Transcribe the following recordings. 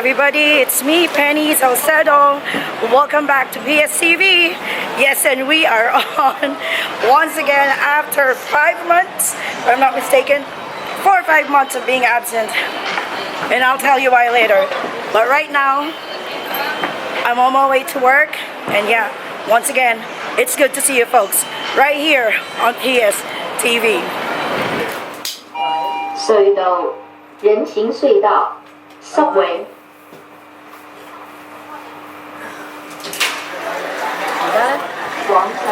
everybody, it's me, Penny Salcedo. Welcome back to PStv. Yes, and we are on once again after 5 months, if I'm not mistaken, 4 or 5 months of being absent. And I'll tell you why later. But right now, I'm on my way to work. And yeah, once again, it's good to see you folks right here on PStv. 隧道，人行隧道 ，subway。广场。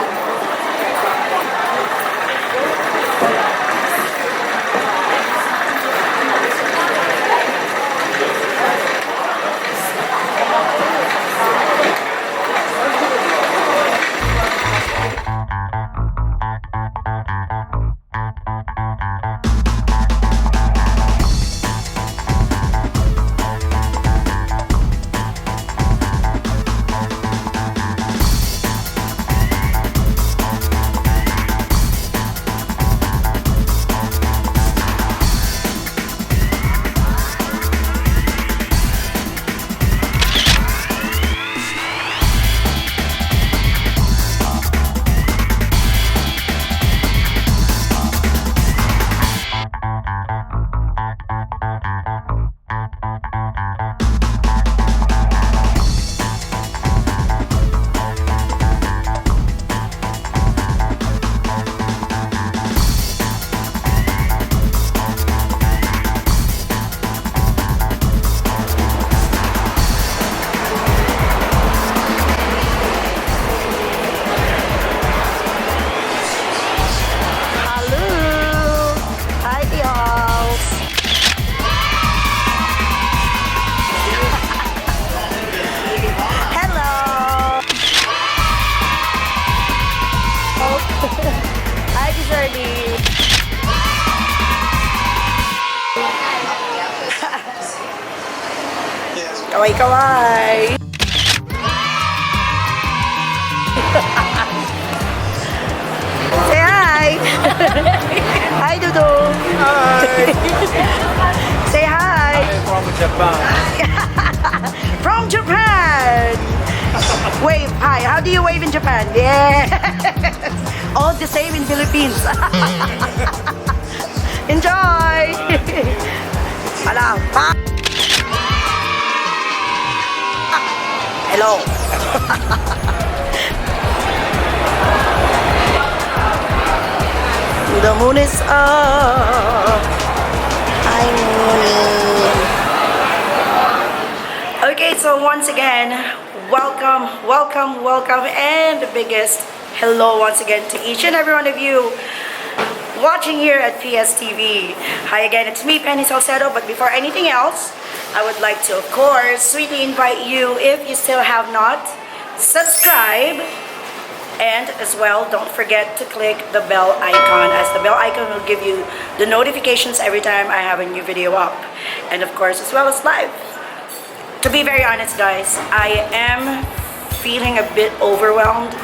Kawai kawai. Say hi. Hi Dudu. Hi. Say hi. I'm from Japan. From Japan. Wave hi. How do you wave in Japan? Yeah. All the same in Philippines. Enjoy. Hello. Hello. The moon is up. Hi, Moon. Okay, so once again, welcome, and the biggest hello once again to each and every one of you watching here at PStv. Hi again, it's me, Penny Salcedo. But before anything else, I would like to, of course, sweetly invite you, if you still have not, subscribe. And as well, don't forget to click the bell icon, as the bell icon will give you the notifications every time I have a new video up. And of course, as well as live. To be very honest, guys, I am feeling a bit overwhelmed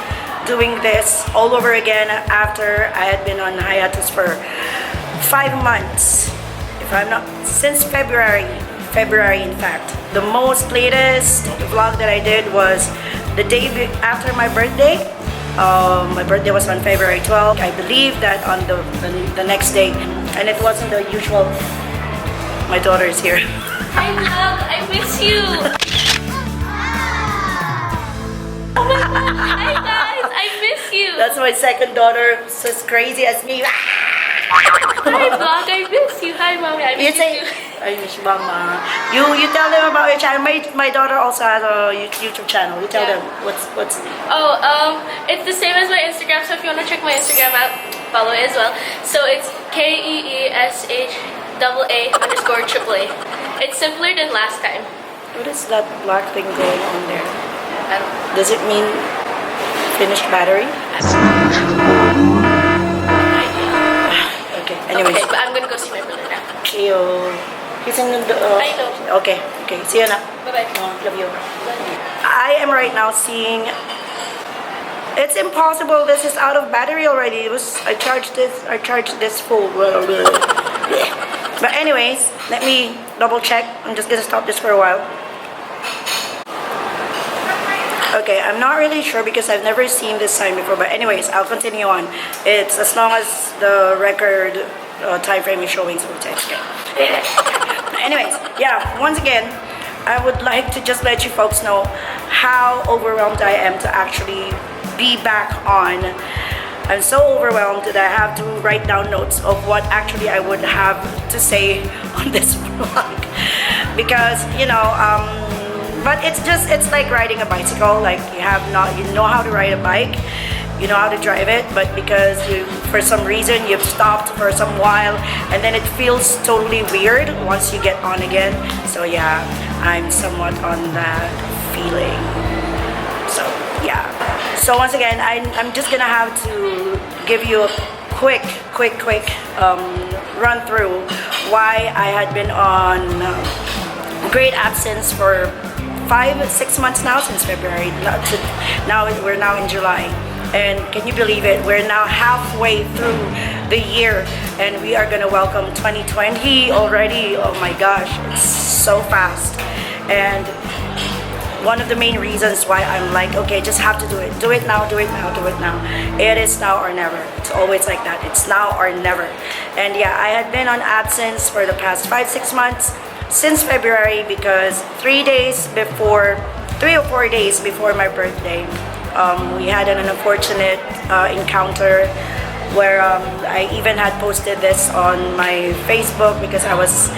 doing this all over again after I had been on hiatus for 5 months. If I'm not, since February in fact. The most latest vlog that I did was the day after my birthday. My birthday was on February 12th. I believe that on the next day, and it wasn't the usual. My daughter is here. Hi love, I miss you. Oh my God. Hi guys, I miss you. That's my second daughter, who's as crazy as me. Hi vlog, I miss you. Hi mommy, I miss you too. I miss mama. You tell them about your channel. My daughter also has a YouTube channel. You tell them what's. Oh, it's the same as my Instagram. So if you want to check my Instagram out, follow it as well. So it's KEESHAA_AA. It's simpler than last time. What is that black thing going on there? Does it mean finished battery? Okay. Anyways. Okay, but I'm gonna go see my brother now. See you. He's in the. I know. Okay. See you now. Bye bye. Love you. I am right now seeing. It's impossible. This is out of battery already. I charged this full. But anyways, let me double check. I'm just gonna stop this for a while. Okay, I'm not really sure because I've never seen this sign before. But anyways, I'll continue on. It's as long as the record time frame is showing, so it's okay. Anyways, yeah, once again, I would like to just let you folks know how overwhelmed I am to actually be back on. I'm so overwhelmed that I have to write down notes of what actually I would have to say on this vlog. Because, but it's like riding a bicycle. Like you know how to ride a bike, you know how to drive it, but because for some reason you've stopped for some while, and then it feels totally weird once you get on again. So yeah, I'm somewhat on that feeling. So yeah. So once again, I'm just gonna have to give you a quick run through why I had been on great absence for 5-6 months now, since February. Now we're now in July, and can you believe it? We're now halfway through the year, and we are gonna welcome 2020 already. Oh my gosh, it's so fast. And one of the main reasons why I'm like, okay, just have to do it now, do it now, do it now. It is now or never. It's always like that. It's now or never. And yeah, I had been on absence for the past 5-6 months since February, because 3 or 4 days before my birthday, we had an unfortunate encounter where I even had posted this on my Facebook, because I was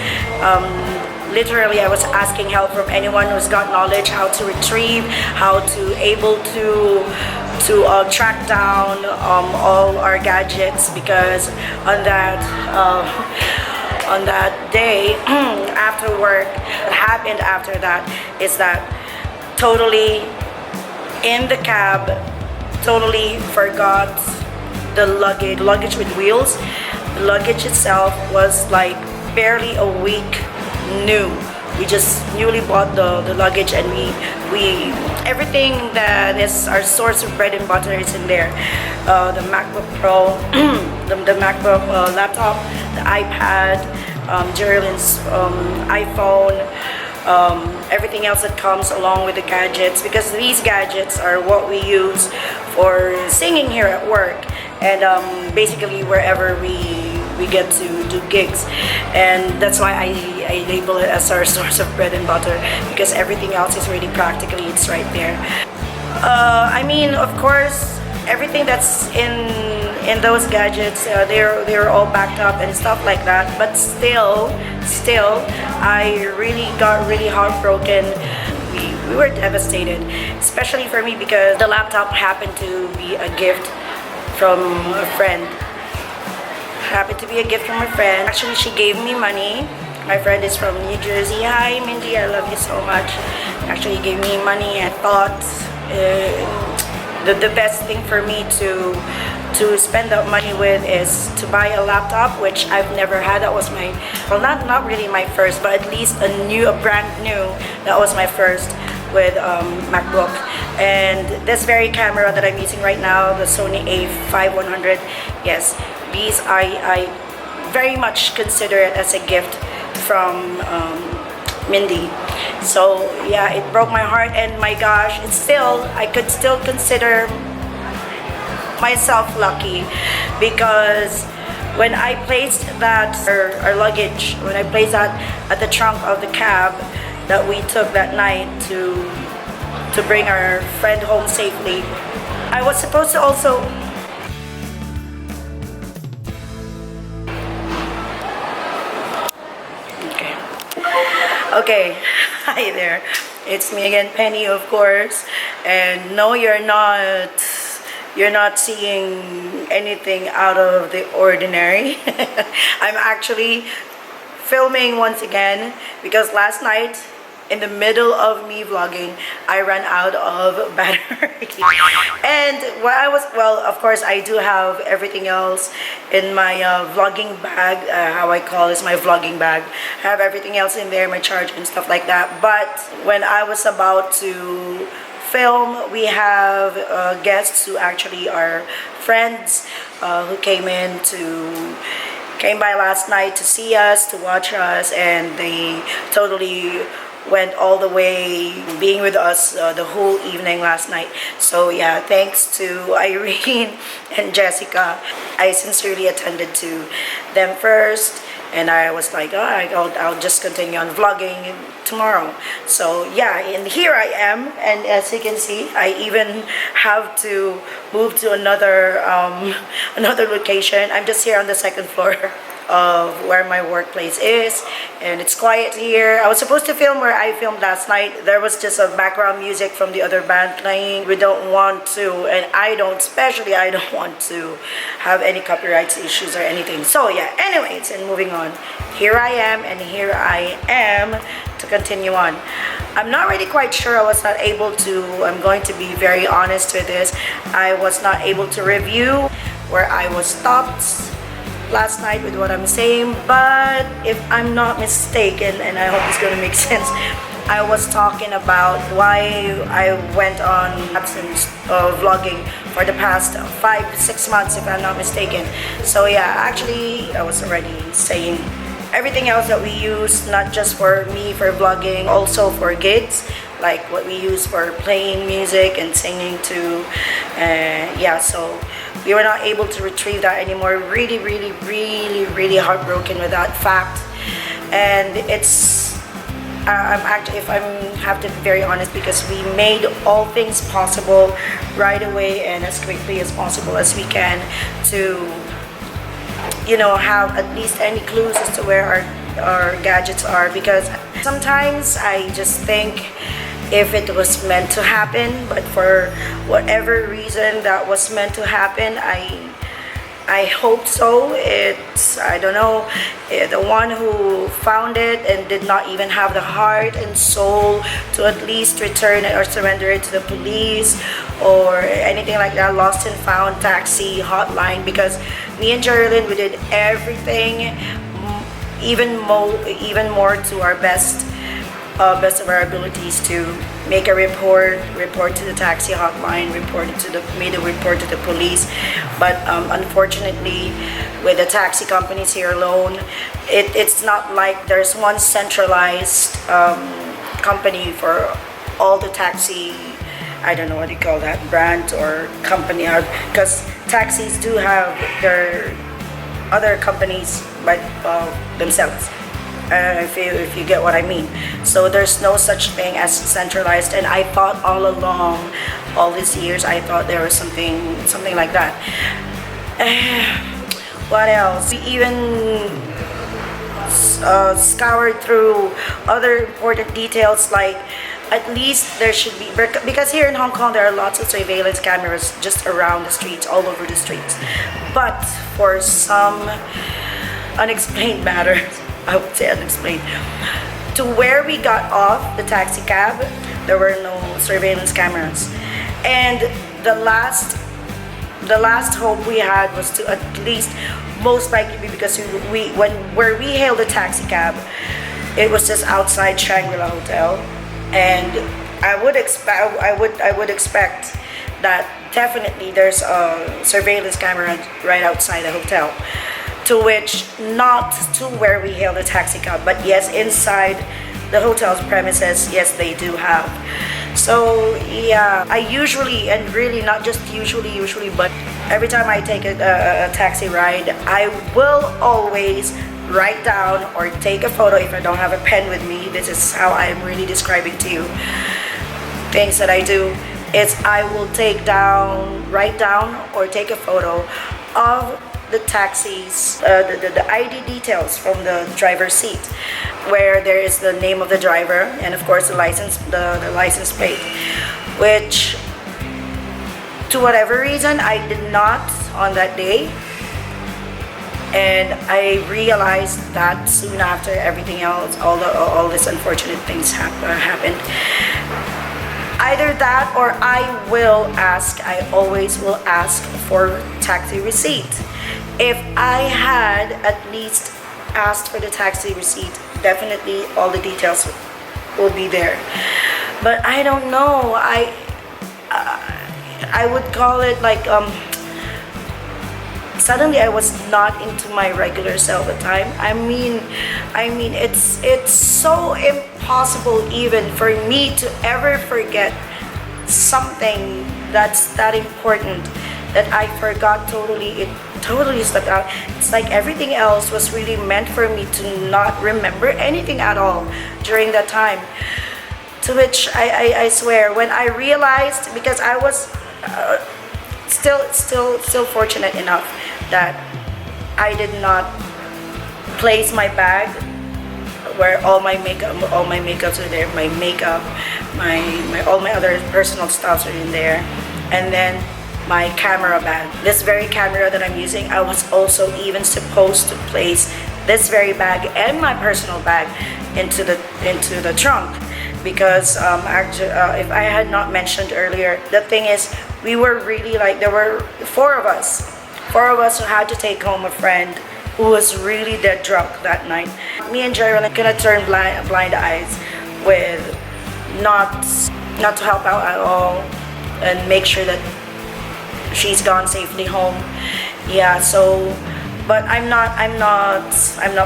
literally I was asking help from anyone who's got knowledge how to retrieve, how to able to track down all our gadgets, because on that day after work, what happened after that is that totally in the cab, totally forgot the luggage with wheels. The luggage itself was like barely a week new. We just newly bought the luggage, and we everything that is our source of bread and butter is in there. The MacBook Pro, the MacBook laptop, the iPad, Geraldine's iPhone, everything else that comes along with the gadgets, because these gadgets are what we use for singing here at work, and basically wherever we get to do gigs. And that's why I label it as our source of bread and butter, because everything else is really practically, it's right there. I mean, of course, everything that's in those gadgets, they're all backed up and stuff like that, but still I really got really heartbroken. We were devastated, especially for me, because the laptop happened to be a gift from a friend. Actually, she gave me money. My friend is from New Jersey. Hi Mindy, I love you so much. Actually gave me money. I thought the best thing for me to spend that money with is to buy a laptop, which I've never had. That was my, well, not really my first, but at least a brand new. That was my first with MacBook. And this very camera that I'm using right now, the Sony a5100, yes, these I very much consider it as a gift from Mindy. So yeah, it broke my heart, and my gosh, I could still consider myself lucky, because when I placed that our luggage, when I placed that at the trunk of the cab that we took that night to bring our friend home safely, I was supposed to also okay. Hi there, it's me again, Penny, of course. And no, you're not seeing anything out of the ordinary. I'm actually filming once again, because last night, in the middle of me vlogging, I ran out of battery. And well, of course, I do have everything else in my vlogging bag, how I call this, my vlogging bag. I have everything else in there, my charger and stuff like that. But when I was about to film, we have guests who actually are friends who came by last night to see us, to watch us, and they totally went all the way being with us the whole evening last night. So yeah, thanks to Irene and Jessica. I sincerely attended to them first, and I was like, all right, I'll just continue on vlogging tomorrow. So yeah, and here I am, and as you can see, I even have to move to another another location. I'm just here on the second floor of where my workplace is, and it's quiet here. I was supposed to film where I filmed last night. There was just a background music from the other band playing. We don't want to, and I don't want to have any copyright issues or anything. So yeah, anyways, and moving on, here I am, and here I am to continue on. I'm not really quite sure. I was not able to, I'm going to be very honest with this, I was not able to review where I was stopped last night with what I'm saying, but if I'm not mistaken, and I hope it's going to make sense, I was talking about why I went on absence of vlogging for the past 5-6 months, if I'm not mistaken. So yeah, actually I was already saying everything else that we use, not just for me for vlogging, also for gigs, like what we use for playing music and singing too. Yeah, so we were not able to retrieve that anymore. Really heartbroken with that fact. And it's I'm actually, if I have to be very honest, because we made all things possible right away and as quickly as possible as we can to, you know, have at least any clues as to where our gadgets are. Because sometimes I just think if it was meant to happen, but for whatever reason that was meant to happen, I hope so. It's, I don't know, the one who found it and did not even have the heart and soul to at least return it or surrender it to the police or anything like that, lost and found taxi hotline. Because me and Geraldine, we did everything, even more to our best of our abilities to make a report to the taxi hotline, made a report to the police. But unfortunately, with the taxi companies here alone, it's not like there's one centralized company for all the taxi, I don't know what you call that, brand or company, because taxis do have their other companies by themselves. If you get what I mean. So there's no such thing as centralized, and I thought all along, all these years, I thought there was something like that. What else? We even scoured through other important details, like at least there should be, because here in Hong Kong there are lots of surveillance cameras just around the streets, all over the streets. But for some unexplained matters, I would say unexplained, to where we got off the taxi cab, there were no surveillance cameras. And the last hope we had was to at least, most likely, because where we hailed the taxi cab, it was just outside Shangri-La Hotel, and I would expect that definitely there's a surveillance camera right outside the hotel. To which, not to where we hailed the taxi cab, but yes, inside the hotel's premises, yes, they do have. So yeah, I usually, and really not just usually, but every time I take a taxi ride, I will always write down or take a photo if I don't have a pen with me. This is how I'm really describing to you things that I do. Is I will write down or take a photo of the taxis, the ID details from the driver's seat, where there is the name of the driver and of course the license plate, which to whatever reason I did not on that day, and I realized that soon after everything else, all these unfortunate things happened. Either that or I always will ask for taxi receipt. If I had at least asked for the taxi receipt, definitely all the details will be there. But I don't know. I would call it like suddenly I was not into my regular self at the time. I mean, it's so impossible even for me to ever forget something that's that important that I forgot totally. It totally stuck out. It's like everything else was really meant for me to not remember anything at all during that time. To which I swear, when I realized, because I was still fortunate enough that I did not place my bag where all my makeups are there, my makeup, my all my other personal stuffs are in there, and then my camera bag, this very camera that I'm using. I was also even supposed to place this very bag and my personal bag into the trunk, because actually, if I had not mentioned earlier, the thing is, we were really like, there were four of us who had to take home a friend who was really dead drunk that night. Me and Jerry were gonna turn blind eyes with not to help out at all and make sure that she's gone safely home. Yeah, so but I'm not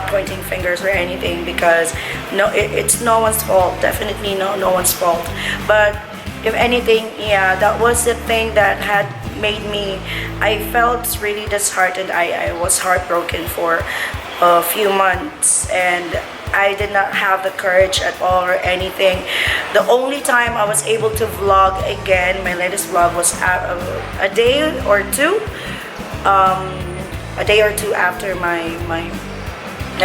pointing fingers or anything, because no, it's no one's fault. Definitely no one's fault. But if anything, yeah, that was the thing that had made me, I felt really disheartened. I was heartbroken for a few months, and I did not have the courage at all or anything. The only time I was able to vlog again, my latest vlog was a day or two after my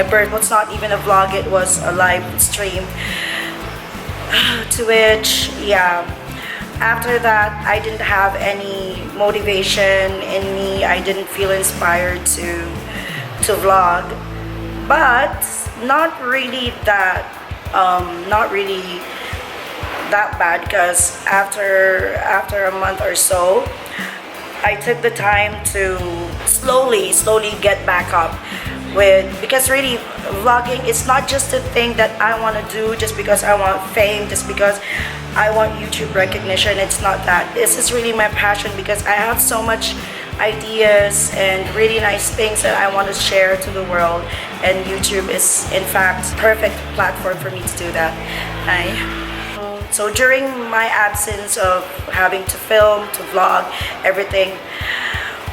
birth. Was not even a vlog, it was a live stream. To which, yeah, after that I didn't have any motivation in me. I didn't feel inspired to vlog, but not really that bad, because after a month or so, I took the time to slowly get back up with, because really vlogging is not just a thing that I want to do just because I want fame, just because I want YouTube recognition. It's not that. This is really my passion, because I have so much ideas and really nice things that I want to share to the world, and YouTube is in fact perfect platform for me to do that. So during my absence of having to film, to vlog, everything,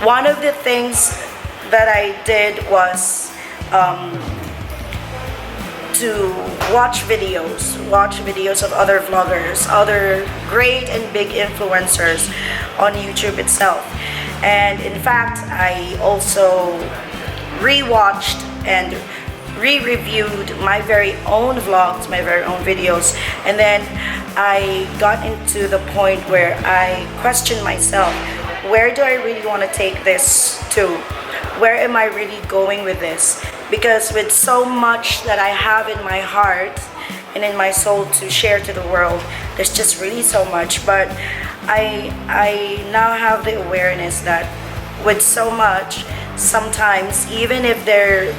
one of the things that I did was to watch videos of other vloggers, other great and big influencers on YouTube itself. And in fact, I also rewatched and re-reviewed my very own vlogs, my very own videos, and then I got into the point where I questioned myself, where do I really want to take this to? Where am I really going with this? Because with so much that I have in my heart and in my soul to share to the world, there's just really so much. But I now have the awareness that with so much, sometimes even if they're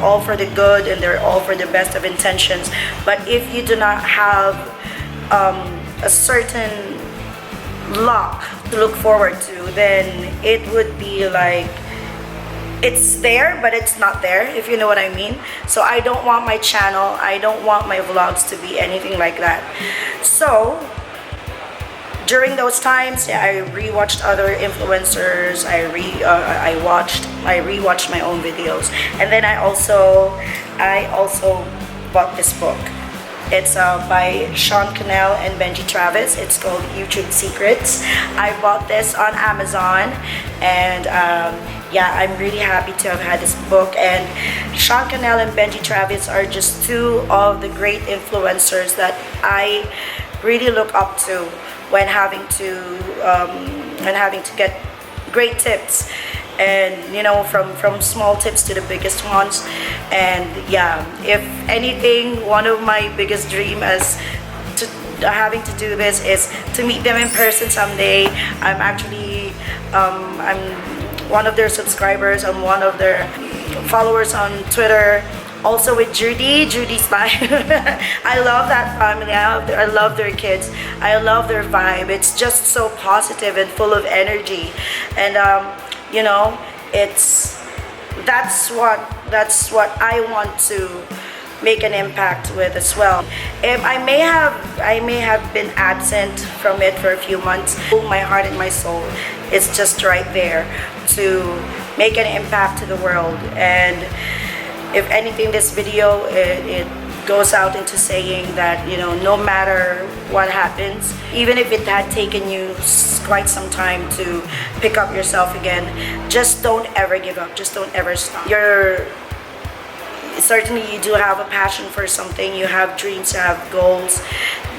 all for the good and they're all for the best of intentions, but if you do not have a certain lock to look forward to, then it would be like it's there but it's not there, if you know what I mean. So I don't want my channel, I don't want my vlogs to be anything like that. So during those times, yeah, I rewatched other influencers. I rewatched my own videos, and then I also bought this book. It's by Sean Cannell and Benji Travis. It's called YouTube Secrets. I bought this on Amazon, and yeah, I'm really happy to have had this book. And Sean Cannell and Benji Travis are just two of the great influencers that I really look up to when having to get great tips, and you know, from small tips to the biggest ones. And yeah, if anything, one of my biggest dream as to having to do this is to meet them in person someday. I'm actually I'm one of their subscribers, I'm one of their followers on Twitter. Also with Judy's life. I love that family. I love their kids. I love their vibe. It's just so positive and full of energy. And you know, it's that's what I want to make an impact with as well. If I may have been absent from it for a few months, my heart and my soul is just right there to make an impact to the world. And if anything, this video it goes out into saying that, you know, no matter what happens, even if it had taken you quite some time to pick up yourself again, just don't ever give up, just don't ever stop. Certainly you do have a passion for something, you have dreams, you have goals,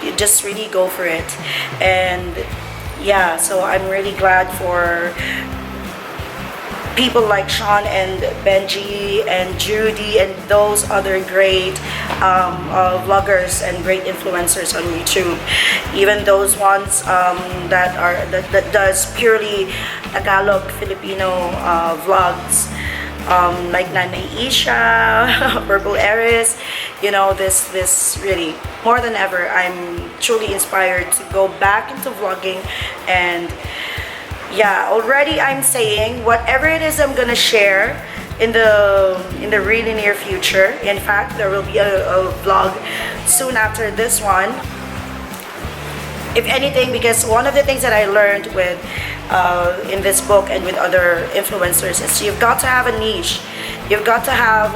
you just really go for it. And yeah, so I'm really glad for people like Sean and Benji and Judy and those other great vloggers and great influencers on YouTube. Even those ones that does purely Tagalog Filipino vlogs, like Nanay Isha, Purple Eris. You know, this really, more than ever, I'm truly inspired to go back into vlogging. And yeah, already I'm saying whatever it is I'm gonna share in the really near future. In fact, there will be a vlog soon after this one. If anything, because one of the things that I learned with in this book and with other influencers is you've got to have a niche. You've got to have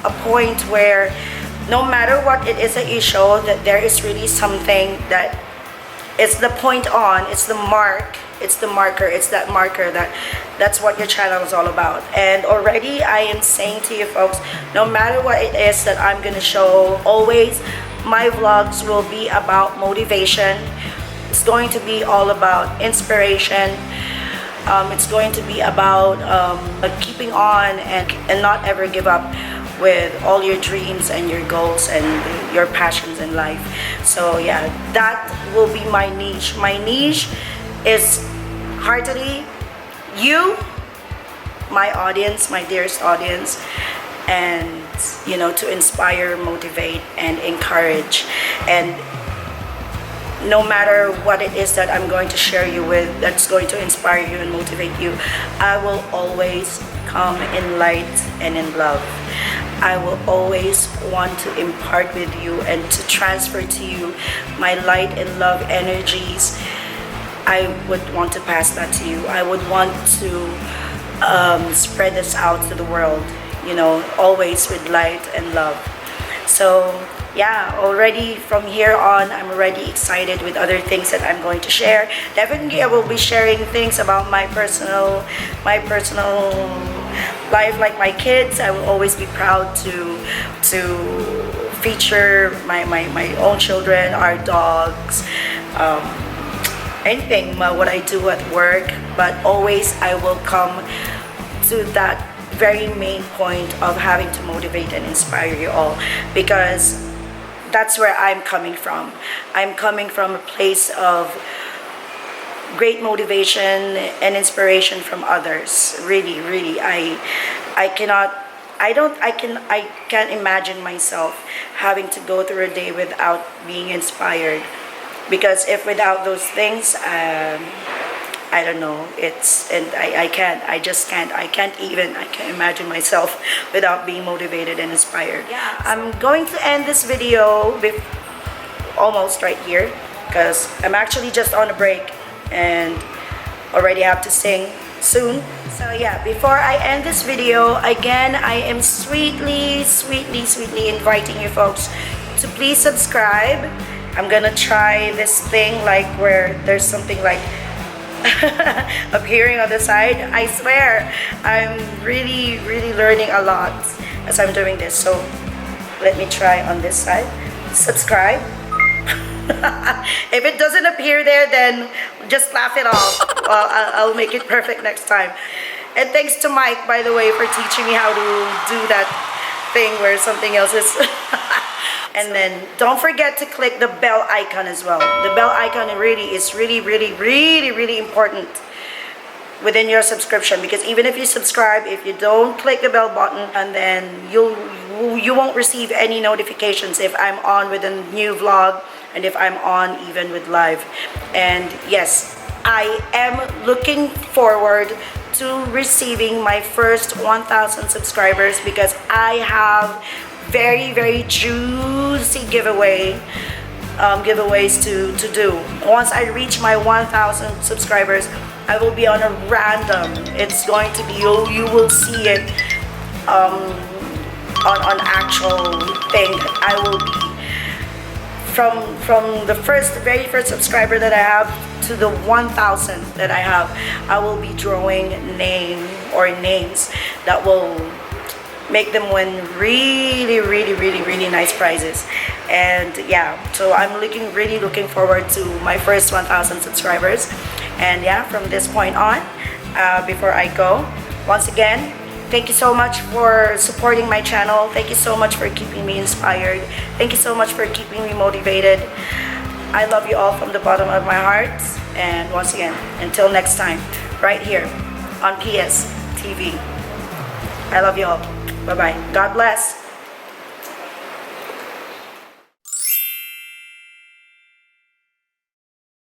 a point where no matter what it is that you show, that there is really something that it's the point on, it's the mark, it's the marker, it's that marker that's what your channel is all about. And already I am saying to you folks, no matter what it is that I'm gonna show, always my vlogs will be about motivation. It's going to be all about inspiration. It's going to be about keeping on and not ever give up with all your dreams and your goals and your passions in life. So yeah, that will be my niche. My niche is heartily you, my audience, my dearest audience, and you know, to inspire, motivate, and encourage. And no matter what it is that I'm going to share you with that's going to inspire you and motivate you, I will always come in light and in love. I will always want to impart with you and to transfer to you my light and love energies. I would want to pass that to you. I would want to spread this out to the world, you know, always with light and love. So yeah, already from here on, I'm already excited with other things that I'm going to share. Definitely I will be sharing things about my personal life, like my kids. I will always be proud to feature my own children, our dogs, anything, what I do at work. But always I will come to that very main point of having to motivate and inspire you all, because that's where I'm coming from. I'm coming from a place of great motivation and inspiration from others. Really, really, I can't imagine myself having to go through a day without being inspired. Because if without those things, I don't know, I can't imagine myself without being motivated and inspired. Yeah, I'm going to end this video almost right here, because I'm actually just on a break and already have to sing soon. So yeah, before I end this video, again, I am sweetly inviting you folks to please subscribe. I'm gonna try this thing like where there's something like appearing on the side. I swear I'm really learning a lot as I'm doing this. So let me try on this side. Subscribe. If it doesn't appear there, then just laugh it off. Well, I'll make it perfect next time. And thanks to Mike, by the way, for teaching me how to do that thing where something else is. And then don't forget to click the bell icon as well. The bell icon is really important within your subscription, because even if you subscribe, if you don't click the bell button, and then you won't receive any notifications if I'm on with a new vlog and if I'm on even with live. And yes, I am looking forward to receiving my first 1,000 subscribers because I have very juicy giveaways to do. Once I reach my 1,000 subscribers, I will be on a random. It's going to be, you will see it on actual thing. I will be from the very first subscriber that I have to the 1,000 that I have. I will be drawing names that will make them win really nice prizes. And yeah, so I'm really looking forward to my first 1,000 subscribers. And yeah, from this point on, before I go, once again, thank you so much for supporting my channel. Thank you so much for keeping me inspired. Thank you so much for keeping me motivated. I love you all from the bottom of my heart. And once again, until next time, right here on PStv. I love you all. Bye-bye. God bless.